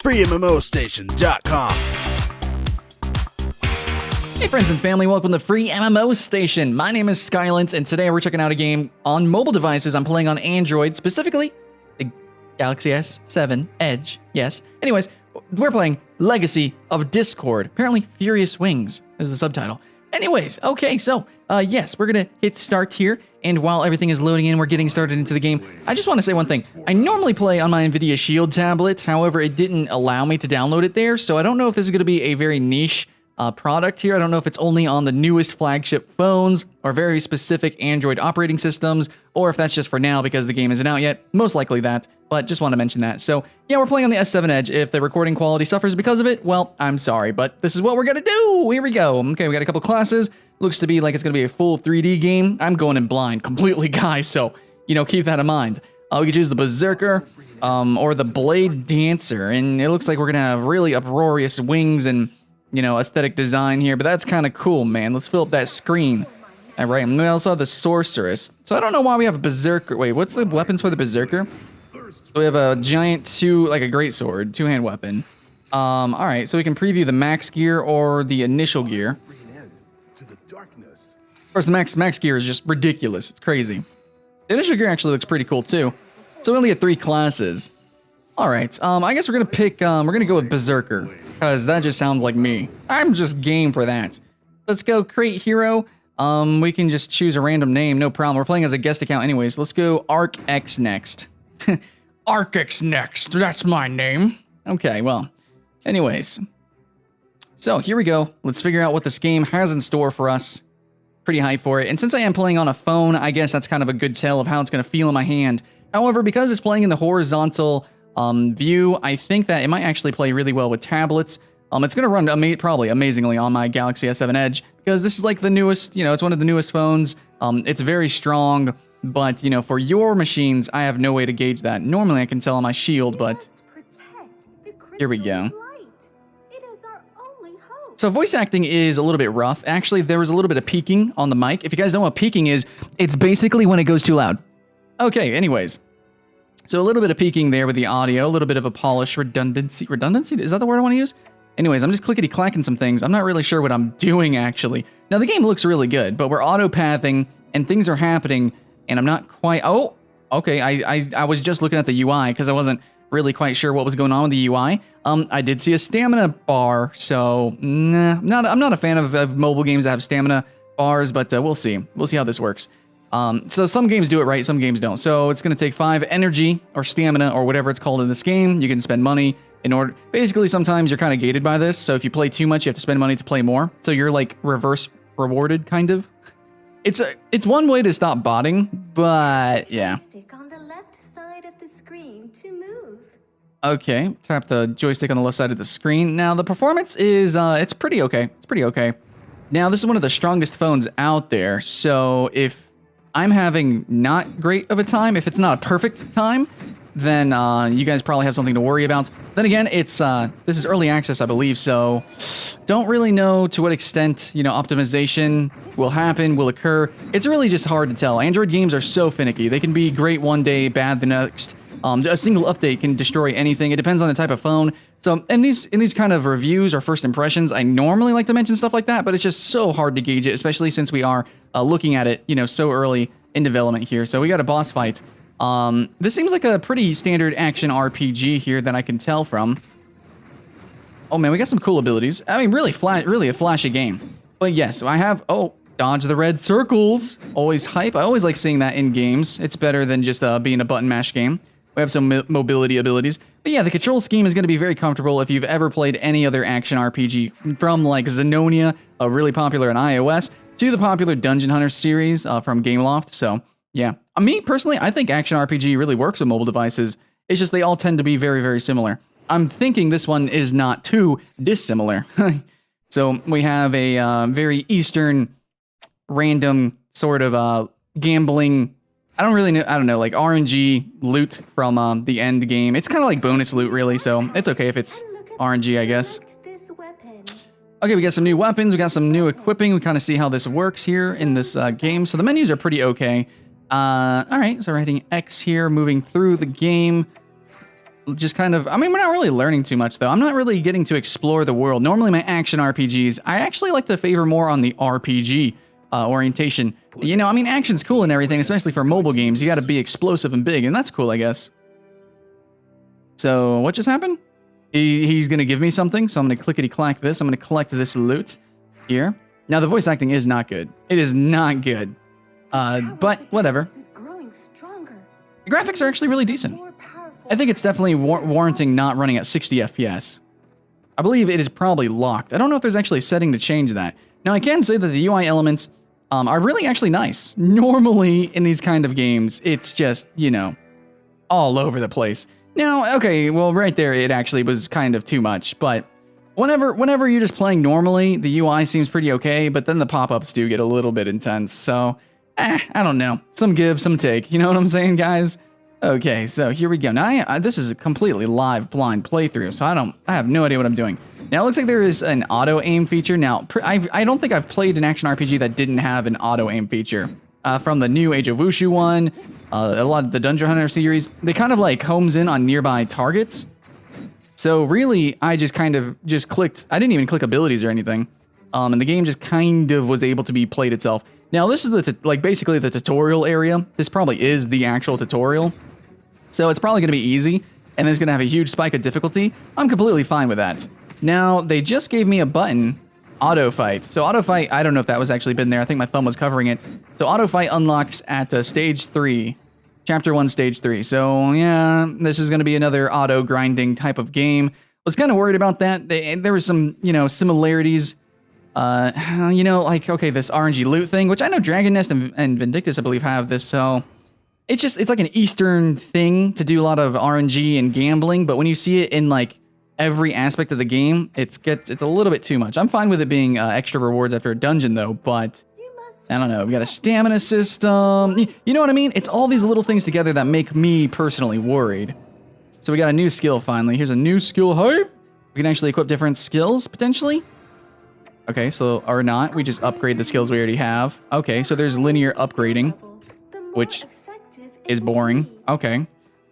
FreeMMOStation.com. Hey friends and family, welcome to FreeMMOStation. My name is Skylance, and today we're checking out a game on mobile devices. I'm playing on Android, specifically the Galaxy S7 Edge, yes. Anyways, we're playing Legacy of Discord. Apparently, Furious Wings is the subtitle. Anyways, okay, so, yes, we're gonna hit start here, and while everything is loading in, we're getting started into the game. I just want to say one thing. I normally play on my NVIDIA Shield tablet, however, it didn't allow me to download it there, so I don't know if this is gonna be a very niche product here. I don't know if it's only on the newest flagship phones or very specific Android operating systems, or if that's just for now because the game isn't out yet. Most likely that, but just want to mention that. So yeah, we're playing on the S7 Edge. If the recording quality suffers because of it, well, I'm sorry, but this is what we're gonna do. Here we go. Okay, we got a couple classes. Looks to be like it's gonna be a full 3D game. I'm going in blind completely, guys, so, you know, keep that in mind. We could choose the Berserker or the Blade Dancer, and it looks like we're gonna have really uproarious wings and, you know, aesthetic design here, but that's kind of cool, man. Let's fill up that screen. All right, and we also have the Sorceress. So I don't know why we have a Berserker. Wait, what's the weapons for the Berserker? So we have a giant like a greatsword, two-hand weapon. All right, so we can preview the max gear or the initial gear. Of course, the max gear is just ridiculous. It's crazy. The initial gear actually looks pretty cool too. So we only get 3 classes. All right, I guess we're gonna pick, we're gonna go with Berserker, because that just sounds like me. I'm just game for that. Let's go create hero. We can just choose a random name, no problem. We're playing as a guest account anyways. Let's go ArcX next. ArcX next, that's my name. Okay, well, anyways. So here we go. Let's figure out what this game has in store for us. Pretty hyped for it. And since I am playing on a phone, I guess that's kind of a good tell of how it's gonna feel in my hand. However, because it's playing in the horizontal view, I think that it might actually play really well with tablets. It's going to run probably amazingly on my Galaxy S7 Edge, because this is like the newest, you know, it's one of the newest phones. It's very strong, but, you know, for your machines, I have no way to gauge that. Normally I can tell on my Shield, but here we go. So voice acting is a little bit rough. Actually, there was a little bit of peaking on the mic. If you guys don't know what peaking is, it's basically when it goes too loud. Okay, anyways. So a little bit of peaking there with the audio, a little bit of a polish redundancy. Redundancy? Is that the word I want to use? Anyways, I'm just clickety-clacking some things. I'm not really sure what I'm doing, actually. Now, the game looks really good, but we're auto-pathing, and things are happening, and I'm not quite... Oh, okay, I was just looking at the UI, because I wasn't really quite sure what was going on with the UI. I did see a stamina bar, so... Nah, I'm not a fan of mobile games that have stamina bars, but we'll see. We'll see how this works. So some games do it right, some games don't. So it's going to take 5 energy or stamina or whatever it's called in this game. You can spend money in order... Basically, sometimes you're kind of gated by this. So if you play too much, you have to spend money to play more. So you're like reverse rewarded, kind of. It's one way to stop botting, but yeah. Stick on the left side of the screen to move. Okay, tap the joystick on the left side of the screen. Now the performance is it's pretty okay. It's pretty okay. Now this is one of the strongest phones out there. So if I'm having not great of a time, if it's not a perfect time, then you guys probably have something to worry about. Then again, it's this is early access, I believe, so don't really know to what extent, you know, optimization will occur. It's really just hard to tell. Android games are so finicky. They can be great one day, bad the next. A single update can destroy anything. It depends on the type of phone. So in these kind of reviews or first impressions, I normally like to mention stuff like that, but it's just so hard to gauge it, especially since we are looking at it, you know, so early in development here. So we got a boss fight. This seems like a pretty standard action RPG here that I can tell from. Oh man, we got some cool abilities. I mean, really a flashy game. But yes, I have, dodge the red circles. Always hype. I always like seeing that in games. It's better than just being a button mash game. We have some mobility abilities. But yeah, the control scheme is going to be very comfortable if you've ever played any other action RPG, from like Xenonia, really popular on iOS, to the popular Dungeon Hunter series from Gameloft. So yeah, me personally, I think action RPG really works with mobile devices. It's just they all tend to be very, very similar. I'm thinking this one is not too dissimilar. So we have a very Eastern, random sort of gambling. I don't know, like RNG loot from the end game. It's kind of like bonus loot, really, so it's okay if it's RNG, I guess. Okay, we got some new weapons, we got some new equipping, we kind of see how this works here in this game. So the menus are pretty okay. Alright, so we're hitting X here, moving through the game. just kind of, I mean, we're not really learning too much though. I'm not really getting to explore the world. Normally my action RPGs, I actually like to favor more on the RPG orientation. You know, I mean, action's cool and everything, especially for mobile games. You gotta be explosive and big, and that's cool, I guess. So, what just happened? He's gonna give me something, so I'm gonna clickety-clack this. I'm gonna collect this loot here. Now, the voice acting is not good. It is not good. But, whatever. The graphics are actually really decent. I think it's definitely warranting not running at 60 FPS. I believe it is probably locked. I don't know if there's actually a setting to change that. Now, I can say that the UI elements are really actually nice. Normally, in these kind of games, it's just, you know, all over the place. Now, okay, well, right there, it actually was kind of too much, but whenever you're just playing normally, the UI seems pretty okay, but then the pop-ups do get a little bit intense, so, I don't know. Some give, some take, you know what I'm saying, guys? Okay, so here we go. Now, this is a completely live, blind playthrough, so I have no idea what I'm doing. Now, it looks like there is an auto-aim feature. Now, I don't think I've played an action RPG that didn't have an auto-aim feature. From the new Age of Wushu one, a lot of the Dungeon Hunter series, they kind of like homes in on nearby targets. So really, I just kind of clicked, I didn't even click abilities or anything. And the game just kind of was able to be played itself. Now this is basically the tutorial area. This probably is the actual tutorial. So it's probably gonna be easy, and it's gonna have a huge spike of difficulty. I'm completely fine with that. Now, they just gave me a button, auto fight. So auto fight, I don't know if that was actually been there. I think my thumb was covering it. So auto fight unlocks at stage 3, chapter 1, stage 3. So yeah, this is going to be another auto grinding type of game. Was kind of worried about that. There was some, you know, similarities. You know, like, okay, this RNG loot thing, which I know Dragon Nest and Vindictus, I believe, have this. So it's like an Eastern thing to do a lot of RNG and gambling. But when you see it in like every aspect of the game, it's a little bit too much. I'm fine with it being extra rewards after a dungeon though, but I don't know. We got a stamina system. You know what I mean? It's all these little things together that make me personally worried. So we got a new skill finally. Here's a new skill hype. We can actually equip different skills potentially. Okay, so or not. We just upgrade the skills we already have. Okay, so there's linear upgrading, which is boring. Okay.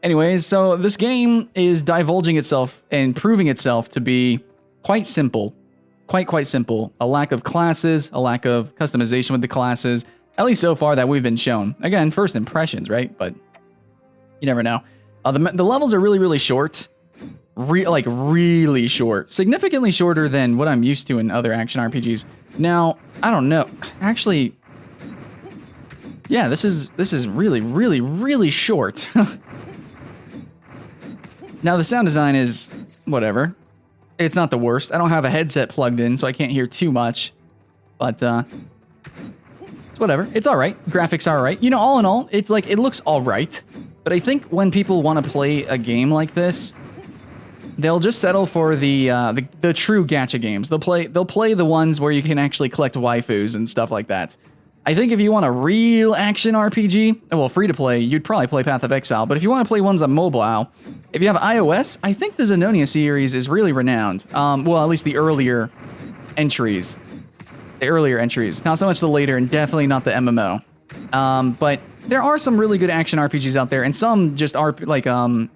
Anyways, so this game is divulging itself and proving itself to be quite simple. Quite simple. A lack of classes, a lack of customization with the classes, at least so far that we've been shown. Again, first impressions, right? But you never know. The levels are really short. Really short. Significantly shorter than what I'm used to in other action RPGs. Now, I don't know. Actually, yeah, this is really short. Now, the sound design is whatever. It's not the worst. I don't have a headset plugged in, so I can't hear too much. But, it's whatever. It's all right. Graphics are all right. You know, all in all, it's like, it looks all right. But I think when people want to play a game like this, they'll just settle for the true gacha games. They'll play the ones where you can actually collect waifus and stuff like that. I think if you want a real action RPG, well, free to play, you'd probably play Path of Exile. But if you want to play ones on mobile, if you have iOS, I think the Xenonia series is really renowned. Well, at least the earlier entries. Not so much the later, and definitely not the MMO. But there are some really good action RPGs out there, and some just are like kind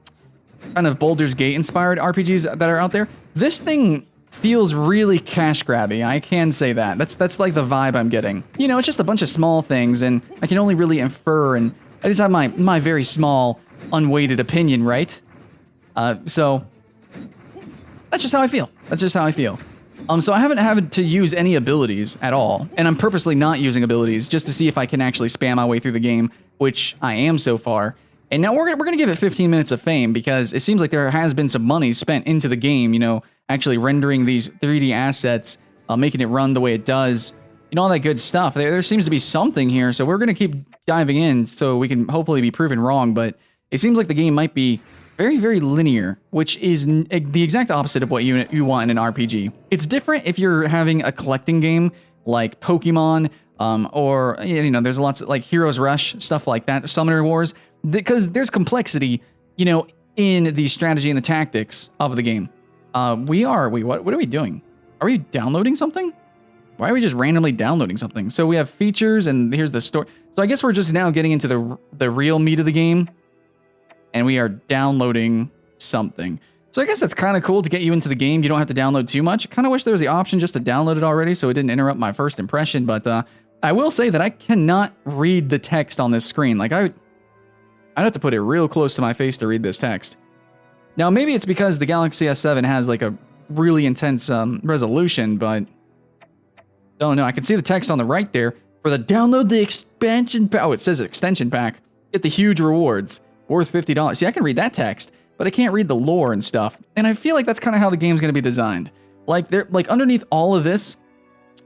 of Baldur's Gate inspired RPGs that are out there. This thing feels really cash grabby. I can say that. That's like the vibe I'm getting. You know, it's just a bunch of small things, and I can only really infer, and I just have my very small, unweighted opinion, right? So that's just how I feel. So I haven't had to use any abilities at all, and I'm purposely not using abilities just to see if I can actually spam my way through the game, which I am so far. And now we're gonna give it 15 minutes of fame because it seems like there has been some money spent into the game, you know, actually rendering these 3D assets, making it run the way it does, you know, all that good stuff. There seems to be something here, so we're gonna keep diving in so we can hopefully be proven wrong, but it seems like the game might be very linear, which is the exact opposite of what you want in an RPG. It's different if you're having a collecting game like Pokemon, or, you know, there's lots of like Heroes Rush, stuff like that, Summoner Wars, because there's complexity, you know, in the strategy and the tactics of the game. What are we doing? Are we downloading something? Why are we just randomly downloading something? So we have features, and here's the story. So I guess we're just now getting into the real meat of the game, and we are downloading something. So I guess that's kind of cool to get you into the game. You don't have to download too much. I kind of wish there was the option just to download it already so it didn't interrupt my first impression. But I will say that I cannot read the text on this screen. Like I'd have to put it real close to my face to read this text. Now maybe it's because the Galaxy S7 has like a really intense resolution, but oh no, I can see the text on the right there. For the download the expansion pack. Oh, it says extension pack. Get the huge rewards worth $50. See, I can read that text, but I can't read the lore and stuff. And I feel like that's kind of how the game's going to be designed. Like underneath all of this,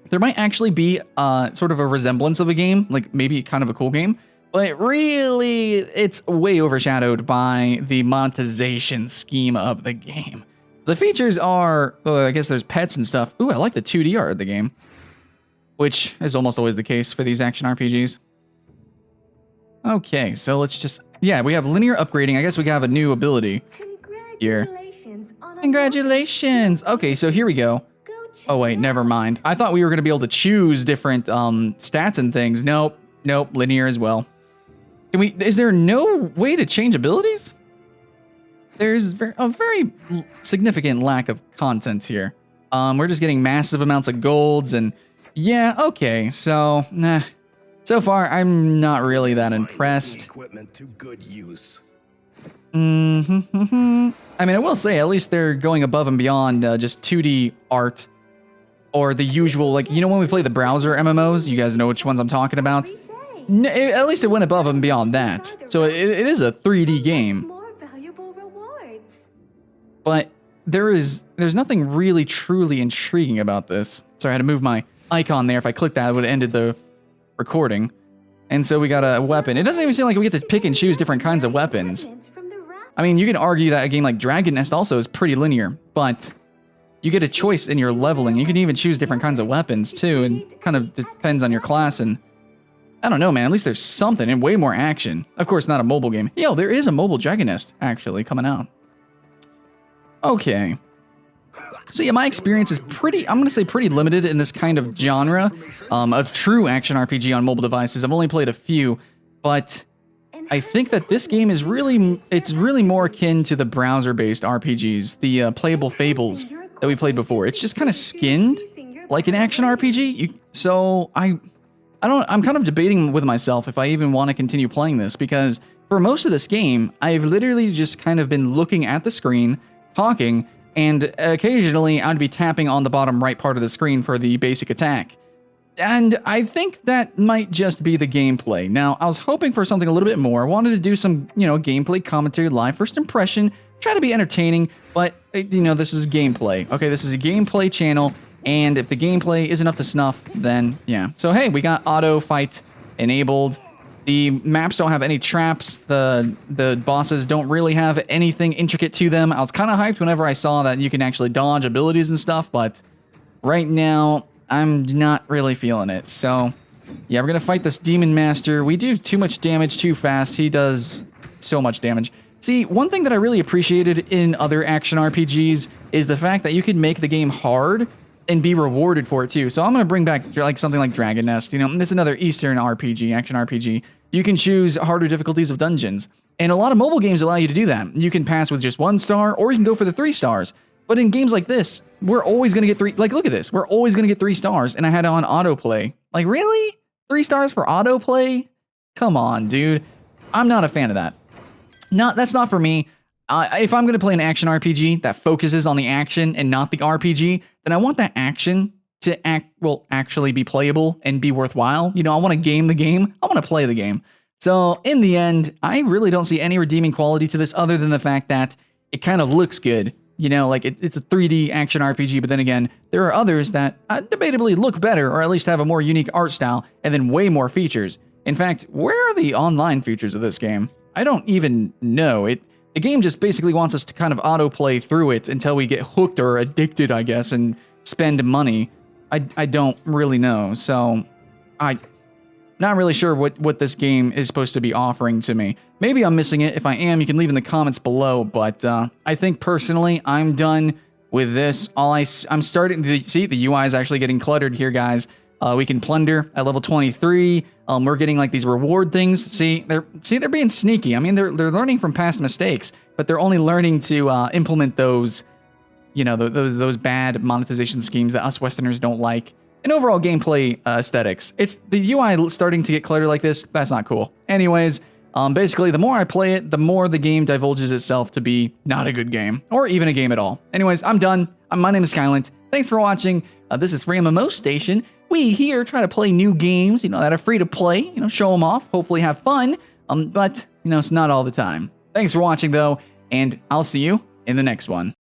there might actually be sort of a resemblance of a game, like maybe kind of a cool game, but really it's way overshadowed by the monetization scheme of the game. The features are, I guess there's pets and stuff. Ooh, I like the 2D art of the game, which is almost always the case for these action RPGs. Okay, so let's just, yeah, we have linear upgrading. I guess we have a new ability here. Congratulations. Okay, so here we go. Oh wait, never mind. I thought we were going to be able to choose different stats and things. Nope, linear as well. Can we? Is there no way to change abilities? There's a very significant lack of content here. We're just getting massive amounts of golds and yeah, okay. So, nah. So far, I'm not really that impressed. Equipment to good use. I mean, I will say, at least they're going above and beyond just 2D art. Or the usual, like, you know when we play the browser MMOs? You guys know which ones I'm talking about? At least it went above and beyond that. So it is a 3D game. But there's nothing really truly intriguing about this. Sorry, I had to move my icon there. If I clicked that, it would have ended the recording. And so we got a weapon. It doesn't even seem like we get to pick and choose different kinds of weapons. I mean, you can argue that a game like Dragon Nest also is pretty linear, but you get a choice in your leveling. You can even choose different kinds of weapons too, and kind of depends on your class. And I don't know, man, at least there's something and way more action. Of course, not a mobile game. Yo, there is a mobile Dragon Nest actually coming out. Okay. So yeah, my experience is pretty, I'm going to say pretty limited in this kind of genre of true action RPG on mobile devices. I've only played a few, but I think that this game is it's really more akin to the browser-based RPGs, the playable Fables that we played before. It's just kind of skinned like an action RPG. So I'm kind of debating with myself if I even want to continue playing this, because for most of this game, I've literally just kind of been looking at the screen, talking, and occasionally I'd be tapping on the bottom right part of the screen for the basic attack. And I think that might just be the gameplay. Now, I was hoping for something a little bit more. I wanted to do some, gameplay commentary, live first impression, try to be entertaining, but, this is gameplay. Okay, this is a gameplay channel, and if the gameplay isn't up to snuff, then, yeah. So, hey, we got auto fight enabled. The maps don't have any traps. The bosses don't really have anything intricate to them. I was kind of hyped whenever I saw that you can actually dodge abilities and stuff, but right now, I'm not really feeling it. So, yeah, we're going to fight this Demon Master. We do too much damage too fast. He does so much damage. See, one thing that I really appreciated in other action RPGs is the fact that you can make the game hard and be rewarded for it too. So I'm going to bring back like something like Dragon Nest. It's another Eastern RPG, action RPG. You can choose harder difficulties of dungeons. And a lot of mobile games allow you to do that. You can pass with just 1 star, or you can go for the 3 stars. But in games like this, we're always going to get 3... Like, look at this. We're always going to get 3 stars, and I had it on autoplay. Like, really? 3 stars for autoplay? Come on, dude. I'm not a fan of that. That's not for me. If I'm going to play an action RPG that focuses on the action and not the RPG, then I want that action to actually be playable and be worthwhile. I want to game the game. I want to play the game. So, in the end, I really don't see any redeeming quality to this other than the fact that it kind of looks good. Like it's a 3D action RPG, but then again, there are others that debatably look better or at least have a more unique art style and then way more features. In fact, where are the online features of this game? I don't even know. The game just basically wants us to kind of autoplay through it until we get hooked or addicted, I guess, and spend money. I don't really know, so I'm not really sure what this game is supposed to be offering to me. Maybe I'm missing it. If I am, you can leave in the comments below, but I think personally, I'm done with this. I'm starting to see the UI is actually getting cluttered here, guys. We can plunder at level 23. We're getting like these reward things. See, they're being sneaky. I mean, they're learning from past mistakes. but they're only learning to implement those, you know, those bad monetization schemes that us Westerners don't like. And overall gameplay aesthetics. It's the UI starting to get cluttered like this. That's not cool. Anyways, basically, the more I play it, the more the game divulges itself to be not a good game, or even a game at all. Anyways, I'm done. My name is Skylent. Thanks for watching. This is FreeMMOStation. We here try to play new games, you know, that are free to play, you know, show them off, hopefully have fun, but, you know, it's not all the time. Thanks for watching, though, and I'll see you in the next one.